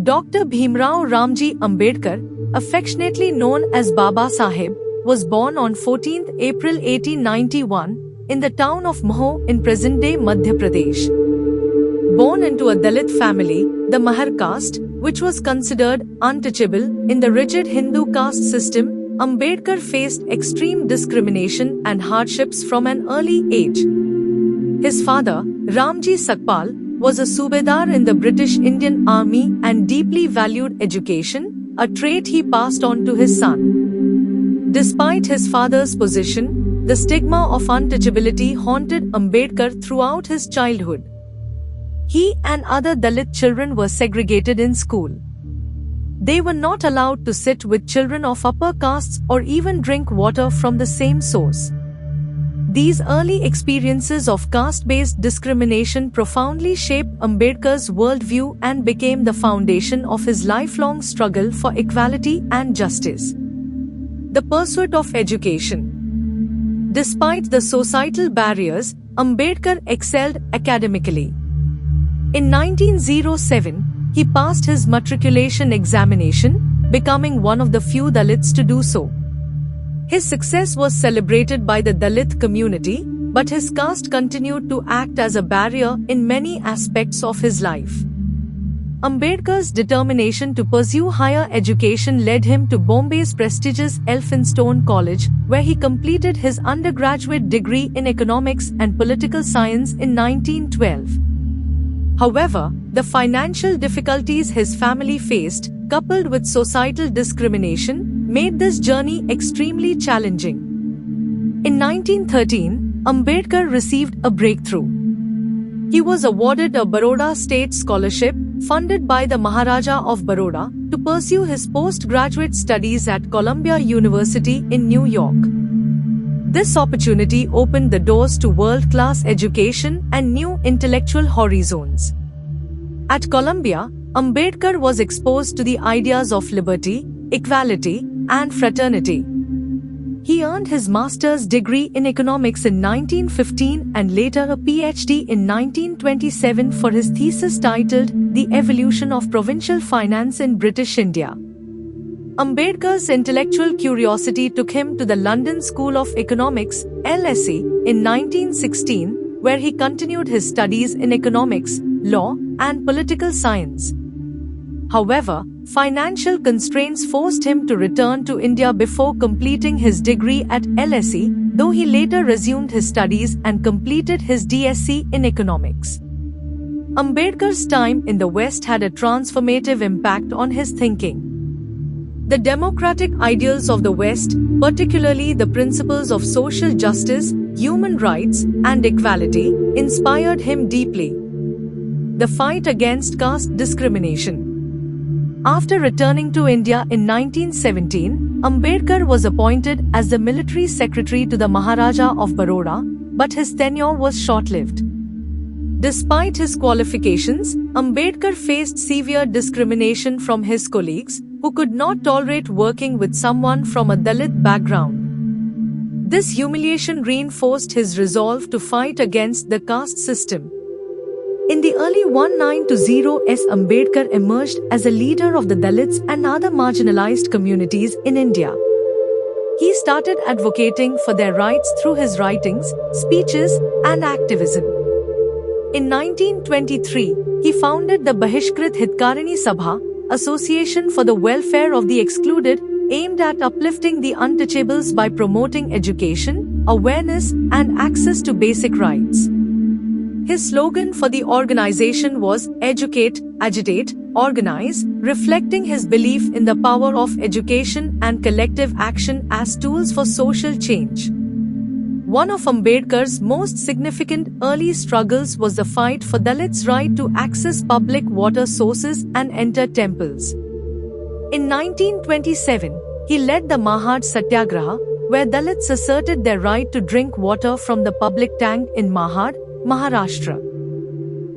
Dr. Bhimrao Ramji Ambedkar, affectionately known as Babasaheb, was born on 14 April 1891 in the town of Mho in present-day Madhya Pradesh. Born into a Dalit family, the Mahar caste, which was considered untouchable in the rigid Hindu caste system, Ambedkar faced extreme discrimination and hardships from an early age. His father, Ramji Sakpal, was a Subedar in the British Indian Army and deeply valued education, a trait he passed on to his son. Despite his father's position, the stigma of untouchability haunted Ambedkar throughout his childhood. He and other Dalit children were segregated in school. They were not allowed to sit with children of upper castes or even drink water from the same source. These early experiences of caste-based discrimination profoundly shaped Ambedkar's worldview and became the foundation of his lifelong struggle for equality and justice. The pursuit of education. Despite the societal barriers, Ambedkar excelled academically. In 1907, he passed his matriculation examination, becoming one of the few Dalits to do so. His success was celebrated by the Dalit community, but his caste continued to act as a barrier in many aspects of his life. Ambedkar's determination to pursue higher education led him to Bombay's prestigious Elphinstone College, where he completed his undergraduate degree in economics and political science in 1912. However, the financial difficulties his family faced, coupled with societal discrimination, made this journey extremely challenging. In 1913, Ambedkar received a breakthrough. He was awarded a Baroda State Scholarship, funded by the Maharaja of Baroda, to pursue his postgraduate studies at Columbia University in New York. This opportunity opened the doors to world-class education and new intellectual horizons. At Columbia, Ambedkar was exposed to the ideas of liberty, equality, and fraternity. He earned his master's degree in economics in 1915 and later a PhD in 1927 for his thesis titled The Evolution of Provincial Finance in British India. Ambedkar's intellectual curiosity took him to the London School of Economics, LSE, in 1916, where he continued his studies in economics, law, and political science. However, financial constraints forced him to return to India before completing his degree at LSE, though he later resumed his studies and completed his DSc in economics. Ambedkar's time in the West had a transformative impact on his thinking. The democratic ideals of the West, particularly the principles of social justice, human rights, and equality, inspired him deeply. The fight against caste discrimination. After returning to India in 1917, Ambedkar was appointed as the military secretary to the Maharaja of Baroda, but his tenure was short-lived. Despite his qualifications, Ambedkar faced severe discrimination from his colleagues, who could not tolerate working with someone from a Dalit background. This humiliation reinforced his resolve to fight against the caste system. In the early 1920s, Ambedkar emerged as a leader of the Dalits and other marginalized communities in India. He started advocating for their rights through his writings, speeches, and activism. In 1923, he founded the Bahishkrit Hitkarini Sabha, Association for the Welfare of the Excluded, aimed at uplifting the untouchables by promoting education, awareness, and access to basic rights. His slogan for the organization was Educate, Agitate, Organize, reflecting his belief in the power of education and collective action as tools for social change. One of Ambedkar's most significant early struggles was the fight for Dalits' right to access public water sources and enter temples. In 1927, he led the Mahad Satyagraha, where Dalits asserted their right to drink water from the public tank in Mahad, Maharashtra.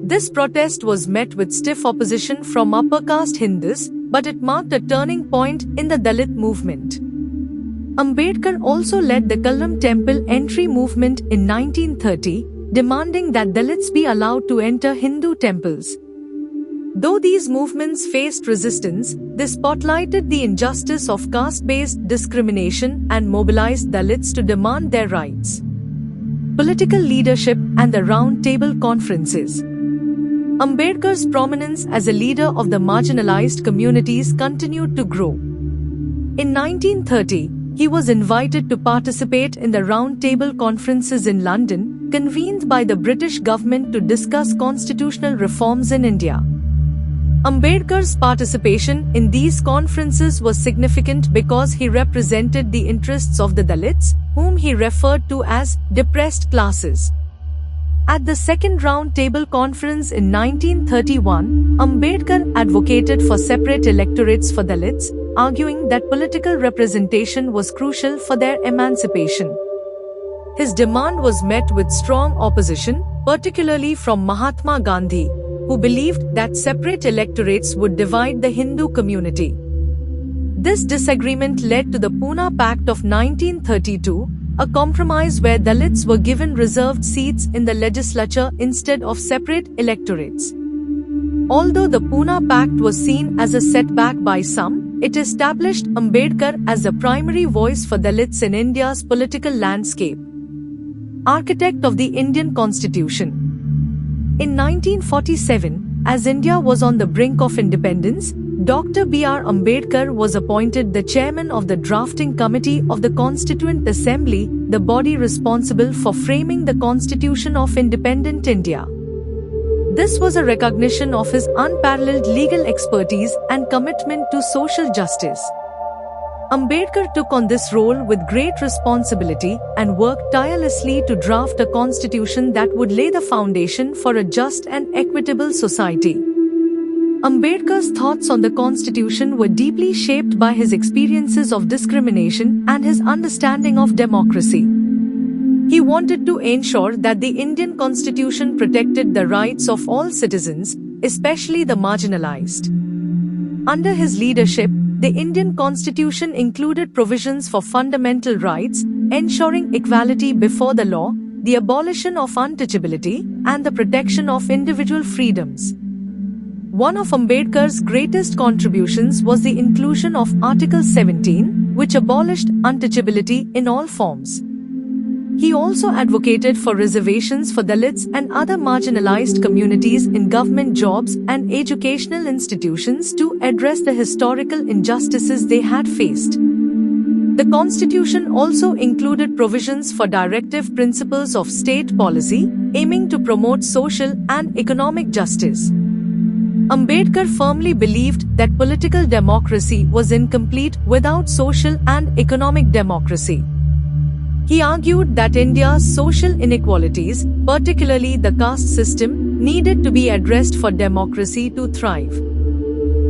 This protest was met with stiff opposition from upper caste Hindus, but it marked a turning point in the Dalit movement. Ambedkar also led the Kallam temple entry movement in 1930, demanding that Dalits be allowed to enter Hindu temples. Though these movements faced resistance, they spotlighted the injustice of caste-based discrimination and mobilized Dalits to demand their rights. Political leadership and the Round Table Conferences. Ambedkar's prominence as a leader of the marginalized communities continued to grow. In 1930, he was invited to participate in the Round Table Conferences in London, convened by the British government to discuss constitutional reforms in India. Ambedkar's participation in these conferences was significant because he represented the interests of the Dalits, whom he referred to as depressed classes. At the Second Round Table Conference in 1931, Ambedkar advocated for separate electorates for Dalits, arguing that political representation was crucial for their emancipation. His demand was met with strong opposition, particularly from Mahatma Gandhi, who believed that separate electorates would divide the Hindu community. This disagreement led to the Pune Pact of 1932, a compromise where Dalits were given reserved seats in the legislature instead of separate electorates. Although the Pune Pact was seen as a setback by some, it established Ambedkar as the primary voice for Dalits in India's political landscape. Architect of the Indian Constitution. In 1947, as India was on the brink of independence, Dr. B.R. Ambedkar was appointed the chairman of the drafting committee of the Constituent Assembly, the body responsible for framing the Constitution of independent India. This was a recognition of his unparalleled legal expertise and commitment to social justice. Ambedkar took on this role with great responsibility and worked tirelessly to draft a constitution that would lay the foundation for a just and equitable society. Ambedkar's thoughts on the constitution were deeply shaped by his experiences of discrimination and his understanding of democracy. He wanted to ensure that the Indian constitution protected the rights of all citizens, especially the marginalized. Under his leadership, the Indian Constitution included provisions for fundamental rights, ensuring equality before the law, the abolition of untouchability, and the protection of individual freedoms. One of Ambedkar's greatest contributions was the inclusion of Article 17, which abolished untouchability in all forms. He also advocated for reservations for Dalits and other marginalized communities in government jobs and educational institutions to address the historical injustices they had faced. The Constitution also included provisions for directive principles of state policy, aiming to promote social and economic justice. Ambedkar firmly believed that political democracy was incomplete without social and economic democracy. He argued that India's social inequalities, particularly the caste system, needed to be addressed for democracy to thrive.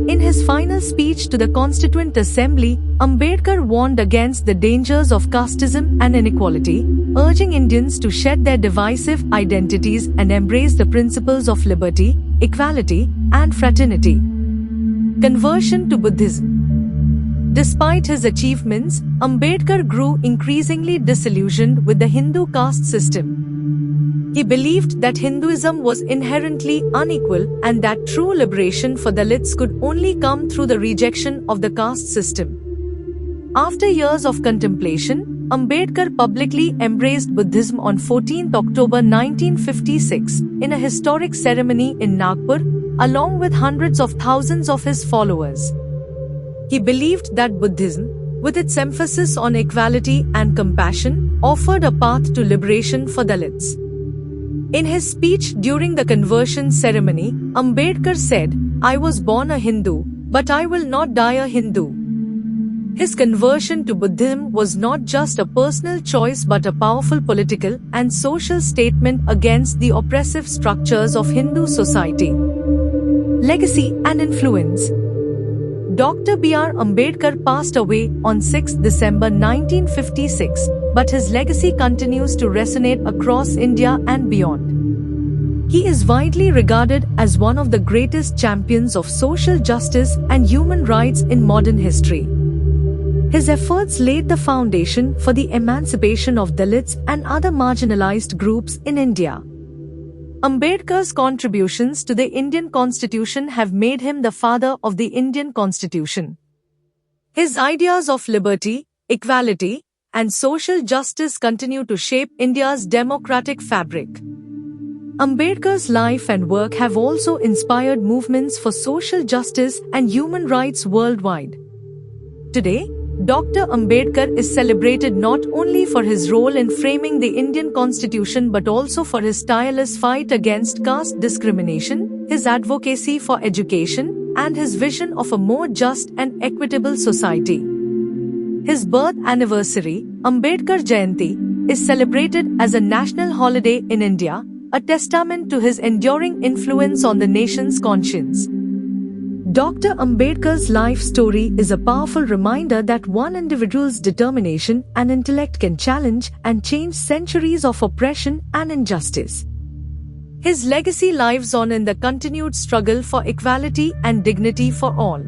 In his final speech to the Constituent Assembly, Ambedkar warned against the dangers of casteism and inequality, urging Indians to shed their divisive identities and embrace the principles of liberty, equality, and fraternity. Conversion to Buddhism. Despite his achievements, Ambedkar grew increasingly disillusioned with the Hindu caste system. He believed that Hinduism was inherently unequal and that true liberation for Dalits could only come through the rejection of the caste system. After years of contemplation, Ambedkar publicly embraced Buddhism on 14 October 1956 in a historic ceremony in Nagpur, along with hundreds of thousands of his followers. He believed that Buddhism, with its emphasis on equality and compassion, offered a path to liberation for Dalits. In his speech during the conversion ceremony, Ambedkar said, "I was born a Hindu, but I will not die a Hindu." His conversion to Buddhism was not just a personal choice but a powerful political and social statement against the oppressive structures of Hindu society. Legacy and influence. Dr. B.R. Ambedkar passed away on 6 December 1956, but his legacy continues to resonate across India and beyond. He is widely regarded as one of the greatest champions of social justice and human rights in modern history. His efforts laid the foundation for the emancipation of Dalits and other marginalized groups in India. Ambedkar's contributions to the Indian Constitution have made him the father of the Indian Constitution. His ideas of liberty, equality, and social justice continue to shape India's democratic fabric. Ambedkar's life and work have also inspired movements for social justice and human rights worldwide. Today, Dr. Ambedkar is celebrated not only for his role in framing the Indian Constitution but also for his tireless fight against caste discrimination, his advocacy for education, and his vision of a more just and equitable society. His birth anniversary, Ambedkar Jayanti, is celebrated as a national holiday in India, a testament to his enduring influence on the nation's conscience. Dr. Ambedkar's life story is a powerful reminder that one individual's determination and intellect can challenge and change centuries of oppression and injustice. His legacy lives on in the continued struggle for equality and dignity for all.